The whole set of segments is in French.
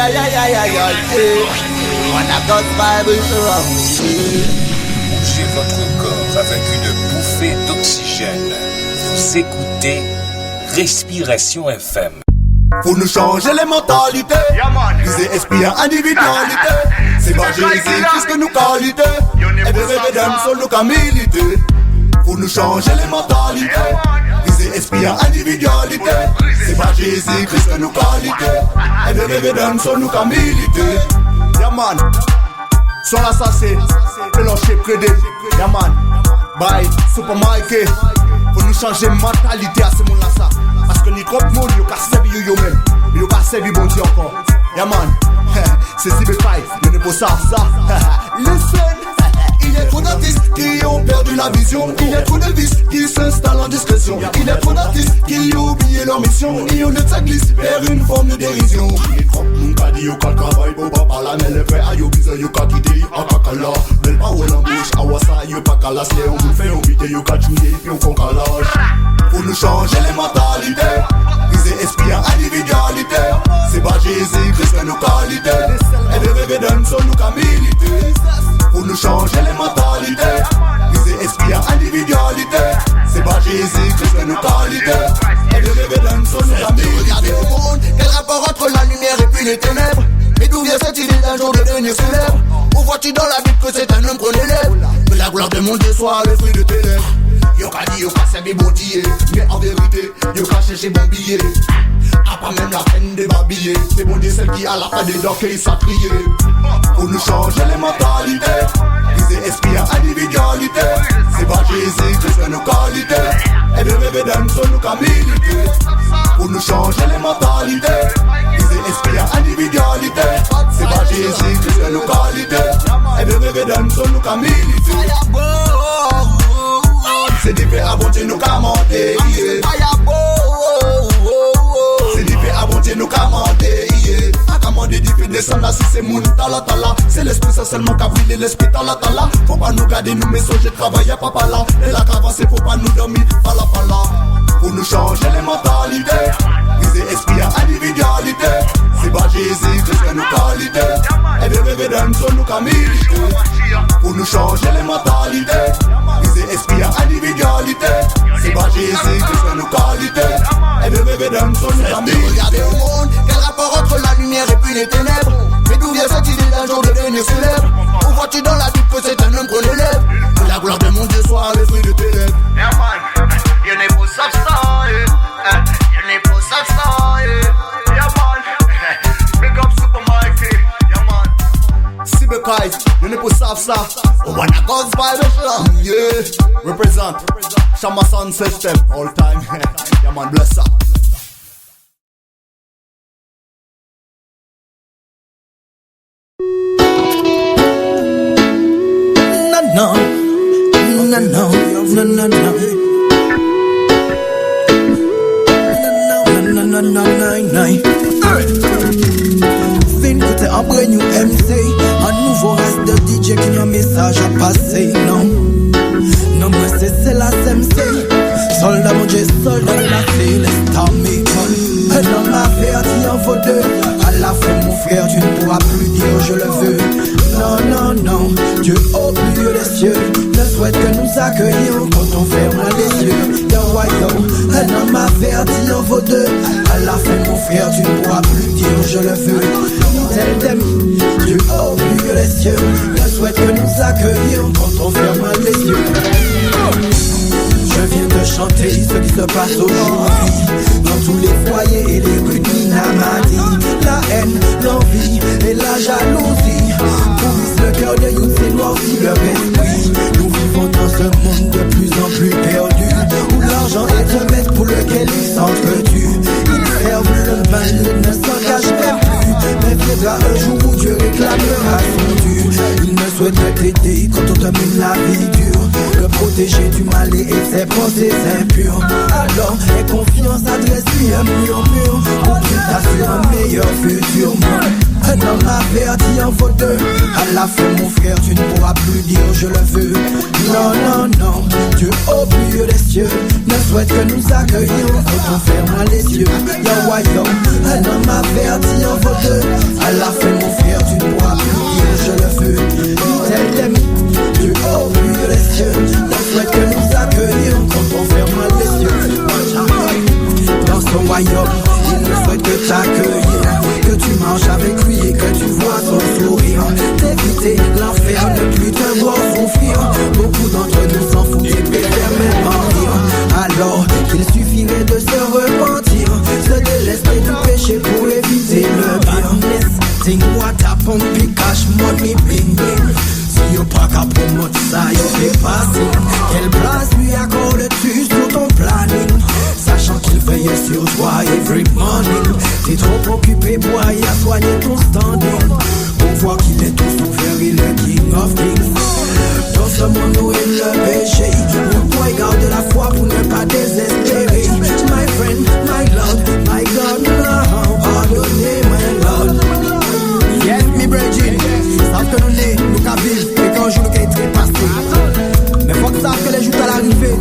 Bougez votre corps avec une bouffée d'oxygène. Vous écoutez Respiration FM. Faut nous changer les mentalités. Viser esprit en individualité. C'est pas Jésus-Christ que nous qualité. Et de rêver d'un seul nous militer. Faut nous changer les mentalités. Viser esprit en individualité. C'est pas Jésus-Christ que nous qualité. Et de rêver d'un seul nous militer. Yaman, sur l'assassin, Péloché Prédé. Yaman, bye, Super Mike. Faut nous changer mentalité à ce monde-là ça. Parce que ni comme monde, yo ka servi yo même. Yo ka servi bon Dieu encore. Yeah man, c'est si bécaille, yo ne peut ça. Listen. Il y a trop d'artistes qui ont perdu la vision. Il y a trop de vices qui s'installent en discrétion. Il y a trop d'artistes qui ont oublié leur mission. Et on ne glisse vers une forme de dérision. Les crocs nous qu'a dit yo qu'a travail pour pas la mais les vrais a yo bizarre yo qu'a quitté en kakala. Belle parole en bouche, awasa yo pas qu'à la sienne. On vous fait on vite yo qu'a tué puis on qu'on calage. Faut nous changer les mentalités. Viser esprit en individualité. C'est pas Jésus-Christ que nous qualité. Et de rêver d'un seul nous qu'a milité. Faut nous changer les mentalités. Viser esprit en individualité. C'est pas Jésus-Christ que nous qualité. Et de rêver d'un seul nous qu'a milité. Regardez au monde, quel rapport entre la lumière et puis les ténèbres. Mais d'où vient cette idée d'un jour de devenir célèbre? Où vois-tu dans la Bible que c'est un homme qu'on élève? Que la gloire de mon Dieu soit le fruit de tes lèvres. Yo ka dit yo ka servi bon Dieu. Mais en vérité, yo ka cherché bon billet. A pas même la peine de babiller. C'est bon Dieu celle qui a la paix des dents qu'il s'est trié. Pour nous changer les mentalités. Viser esprit en individualité. C'est pas Jésus-Christ que nous qualité. Et de rêver d'un seul nous qu'a milité. Pour nous changer les mentalités. Viser esprit en individualité. C'est pas Jésus-Christ que nous qualité. Et de rêver d'un seul nous qu'a milité. C'est différent avant Dieu nous qu'a monté. C'est différent avant Dieu nous qu'a monté. A commandé du fait descendre si c'est mon tala. C'est l'esprit ça seulement qu'a brûlé l'esprit tala. Faut pas nous garder nous messages travailler papa là. Et la qu'avancer faut pas nous dormir pala. Faut nous changer les mentalités. Viser esprit en individualité. C'est pas Jésus-Christ que nous qualité. Et de rêver d'un seul nous qu'a milité. Faut nous changer les mentalités. Viser esprit en individualité. C'est pas Jésus-Christ que nous qualité. Et de rêver d'un seul nous qu'a milité. Regardez au monde, quel rapport entre la lumière et puis les ténèbres. Mais d'où vient cette idée d'un jour de devenir célèbre? Où vois-tu dans la Bible que c'est un homme qu'on élève? Que la gloire de mon Dieu soit le fruit de tes lèvres. Yeah man, you n'est pas ça, you n'est pas ça, yeah man. Big up Super Mikey, yeah man. Sibekai, you ne pas ça. Oh when I God's vibration, yeah. Represent, Shama Sound System, all time. Yeah man, bless up. No. Vin côté un brand new MC, un nouveau reste de DJ qui a un message à passer. Non, moi c'est la SMC. Soldat mon Dieu, soldat de la céleste armée. Un homme averti en vaut deux. À la fin mon frère, tu ne pourras plus dire je le veux. Non, Dieu au milieu des cieux ne souhaite que nous accueillir quand on ferme les yeux. Yo, un homme averti en vaut deux. À la fin mon frère, tu ne pourras plus dire je le veux. Tel t'aime, Dieu au milieu des cieux ne souhaite que nous accueillir quand on ferme les yeux. Je viens de chanter ce qui se passe aujourd'hui dans tous les foyers et les rues de Minamadi. La haine, l'envie et la jalousie pourrissent le cœur de youth et noircissent leur esprit. Nous vivons dans ce monde de plus en plus perdu où l'argent est un maître pour lequel ils s'entretuent. Ils servent le mal, ne s'engagent même plus. Mais viendra un jour où Dieu réclamera son dû. Il ne souhaite t'aider quand on te mène la vie dure, le protéger du mal et ses pensées impures. Alors aie confiance, adresse-lui un murmure pour qu'il t'assure un meilleur futur. Un homme averti en vaut deux. À la fin mon frère tu ne pourras plus dire je le veux. Non, non, non, Dieu au plus haut des cieux ne souhaite que nous accueillir quand on ferme les yeux. Yo, yo, un homme averti en vaut deux. À la fin mon frère tu ne pourras plus dire je le veux. Tel Dieu au plus haut des cieux ne souhaite que nous accueillir quand on ferme les yeux. Dans son royaume, il ne souhaite que t'accueillir, que tu marches avec lui et que tu vois son sourire. D'éviter l'enfer, ne plus te voir souffrir. Beaucoup d'entre nous s'en foutent et préfèrent même mentir. Alors qu'il suffirait de se repentir, se délester du péché pour éviter le pire. Think what happened, puis cash money, bling bling. Si y'a pas qu'à promote ça, y'a fait passer. Quelle place lui accordes-tu sur ton planning? Sachant qu'il veille sur toi every morning. T'es trop occupé pour aller à soigner ton standing. Pour voir qu'il est tout ouvert, il est king of kings. Dans ce monde où il le péché, pourquoi il garde la foi pour ne pas désespérer? My friend, my Lord, my God, now pardonnez my Lord. Yes, me Bridget, savent que nous n'est, nous qu'à vivre, et qu'un jour nous qu'à être trépassé. Mais faut que ça que les jours à l'arrivée,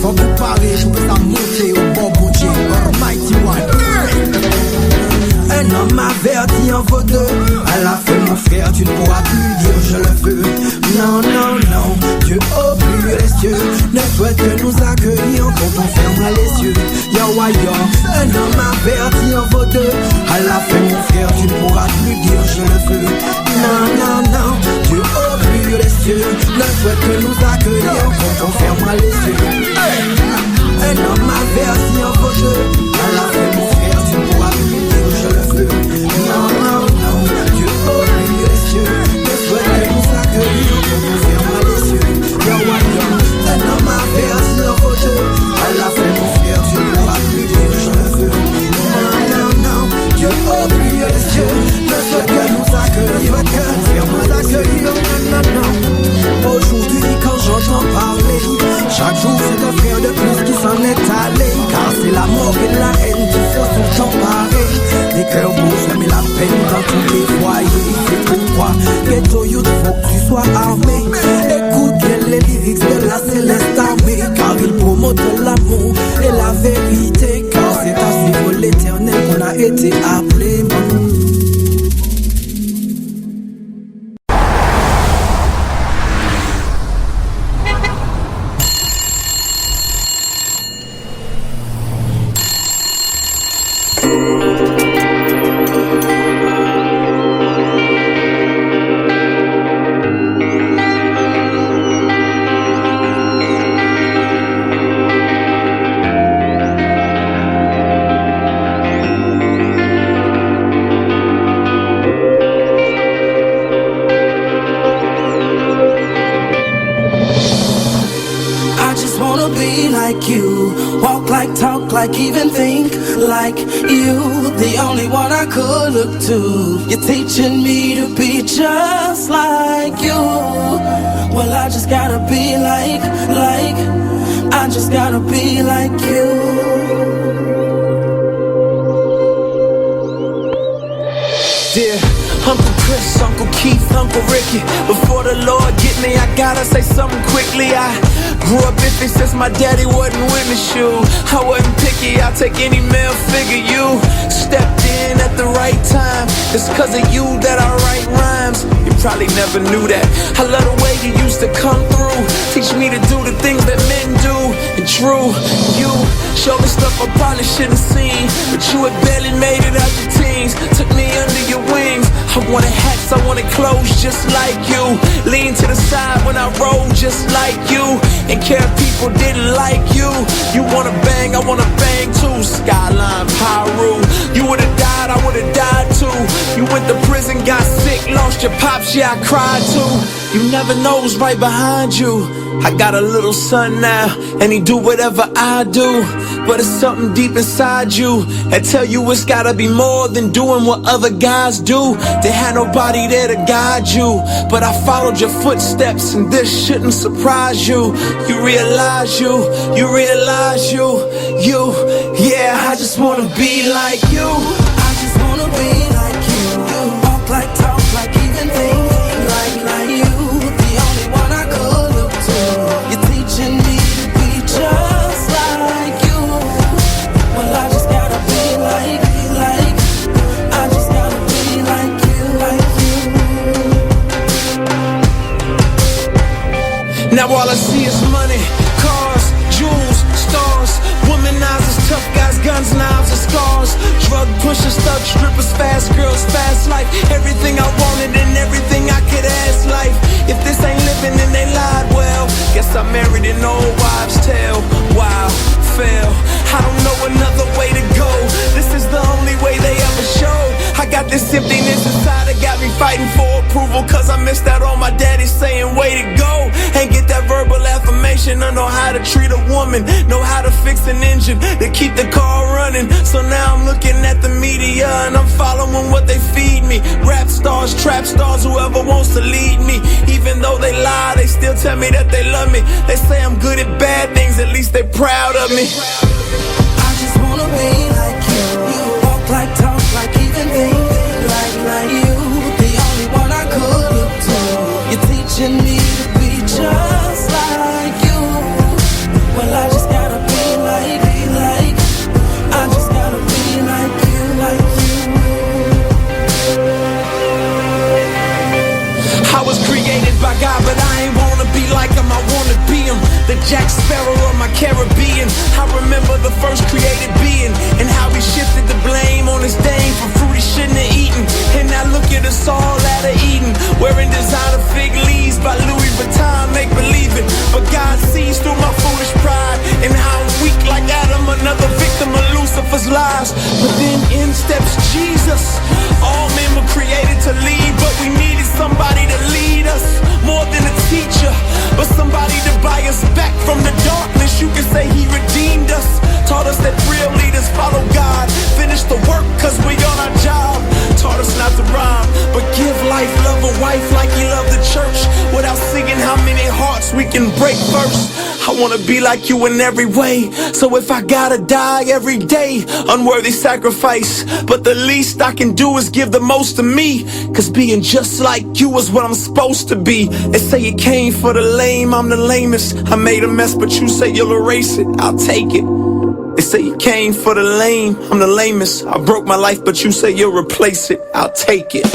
faut préparer pour que ça monte au bon bon Dieu, Almighty One. Un homme averti en vaut deux. À la fin mon frère tu ne pourras plus dire je le veux. Non, non, non, Dieu au plus haut des cieux ne souhaite que nous accueillir quand on ferme les yeux. Yo, yo, un homme averti en vaut deux. À la fin mon frère tu ne pourras plus dire je le veux. Non, non, non, Dieu au plus haut des cieux ne souhaite que nous accueillir quand on ferme les yeux. Un homme averti en vaut deux. À la fin mon frère tu ne pourras plus dire je le veux. Non, non, non, Dieu au plus haut des cieux ne souhaite que nous accueillir quand on ferme les yeux. Yo, yo, un homme averti en vaut deux. À la fin mon frère tu ne pourras plus dire je le veux. Non, non, non, Dieu au plus haut des cieux ne souhaite que nous accueillir quand on ferme les yeux. Non, non, non. Aujourd'hui quand j'entends parler, chaque jour c'est un frère de plus qui s'en est allé. Car c'est la mort et la haine qui se sont emparés. Des cœurs bouffés mais la peine dans tous les foyers. C'est pourquoi ghetto youth faut que tu sois armé. Écoute bien les lyrics de la céleste armée. Car ils promotent l'amour et la vérité. Car c'est à suivre l'éternel qu'on a été appelé. Like even think like you, the only one I could look to. You're teaching me to be just like you. Well, I just gotta be like, I just gotta be like you. Dear Uncle Chris, Uncle Keith, Uncle Ricky, before the Lord get me, I gotta say something quickly. I grew up iffy since my daddy wasn't with me, shoe. I wasn't picky, I'll take any male figure. You stepped in at the right time. It's cause of you that I write rhymes. You probably never knew that. I love the way you used to come through. Teach me to do the things that men do. And true, you showed me stuff I probably shouldn't seen. But you had barely made it out the teens. Took me under your wings. I wanted hats, I wanted clothes just like you. Lean to the side when I roll just like you. And care if people didn't like you. You wanna bang, I wanna bang too. Skyline, Pyru. You would've died, I would've died too. You went to prison, got sick, lost your pops, yeah I cried too. You never know who's right behind you. I got a little son now, and he do whatever I do. But it's something deep inside you that tell you it's gotta be more than doing what other guys do. They had nobody there to guide you, but I followed your footsteps, and this shouldn't surprise you. You realize you, yeah, I just wanna be like you. I just wanna be like you. this emptiness inside that got me fighting for approval. Cause I missed out on my daddy saying way to go. Ain't get that verbal affirmation. I know how to treat a woman, know how to fix an engine to keep the car running. So now I'm looking at the media and I'm following what they feed me. Rap stars, trap stars, whoever wants to lead me. Even though they lie, they still tell me that they love me. They say I'm good at bad things, at least they proud of me. I just wanna be like you. You walk like, talk like, even think like you. The only one I could look to. You're teaching me to be just like you. Well, I just gotta be like. I just gotta be like you, like you. I was created by God, but I ain't wanna be like him, I wanna be him. The Jack Sparrow of my Caribbean. I remember the first created being and how he shifted the blame on his dame for fruit he shouldn't have eaten. And now look at us all out of Eden, wearing designer fig leaves by Louis Vuitton, make believe it. But God sees through my foolish pride and how I'm weak like Adam, another victim of Lucifer's lies. But then in steps Jesus. All men were created to lead, but we needed somebody to lead us, more than a teacher, but somebody to buy us back from the darkness. You can say he redeemed us, taught us that real leaders follow God, finish the work cause we on our job, taught us not to rhyme, but give life, love a wife like he loved the church, without singing how many hearts we can break first. I wanna be like you in every way, so if I gotta die every day, unworthy sacrifice, but the least I can do is give the most to me, cause being just like you is what I'm supposed to be. They say you came for the lame, I'm the lamest. I made a mess, but you say you'll erase it, I'll take it. They say you came for the lame, I'm the lamest. I broke my life, but you say you'll replace it, I'll take it.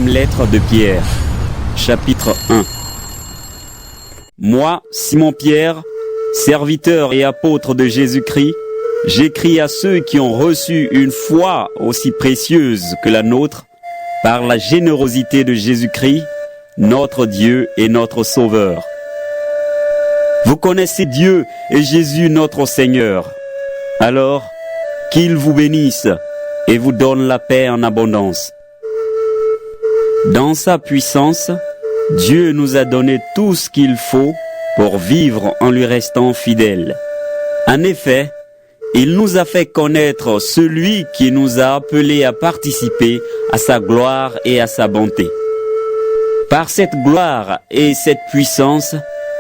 Lettre de Pierre, chapitre 1. Moi, Simon-Pierre, serviteur et apôtre de Jésus-Christ, j'écris à ceux qui ont reçu une foi aussi précieuse que la nôtre, par la générosité de Jésus-Christ, notre Dieu et notre Sauveur. Vous connaissez Dieu et Jésus notre Seigneur. Alors, qu'il vous bénisse et vous donne la paix en abondance. Dans sa puissance, Dieu nous a donné tout ce qu'il faut pour vivre en lui restant fidèle. En effet, il nous a fait connaître celui qui nous a appelés à participer à sa gloire et à sa bonté. Par cette gloire et cette puissance,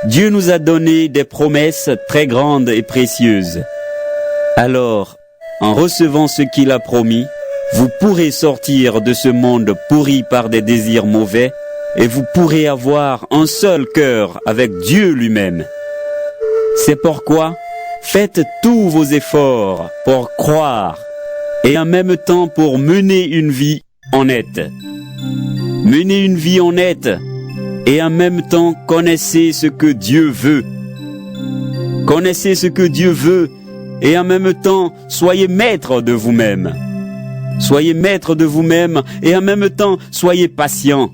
Dieu nous a donné des promesses très grandes et précieuses. Alors, en recevant ce qu'il a promis, vous pourrez sortir de ce monde pourri par des désirs mauvais et vous pourrez avoir un seul cœur avec Dieu lui-même. C'est pourquoi faites tous vos efforts pour croire et en même temps pour mener une vie honnête. Menez une vie honnête et en même temps connaissez ce que Dieu veut. Connaissez ce que Dieu veut et en même temps soyez maître de vous-même. Soyez maître de vous-même et en même temps, soyez patient.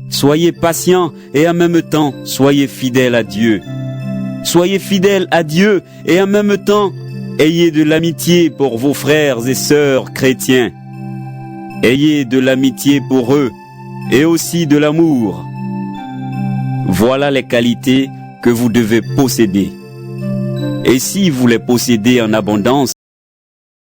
Soyez patient et en même temps, soyez fidèle à Dieu. Soyez fidèle à Dieu et en même temps, ayez de l'amitié pour vos frères et sœurs chrétiens. Ayez de l'amitié pour eux et aussi de l'amour. Voilà les qualités que vous devez posséder. Et si vous les possédez en abondance,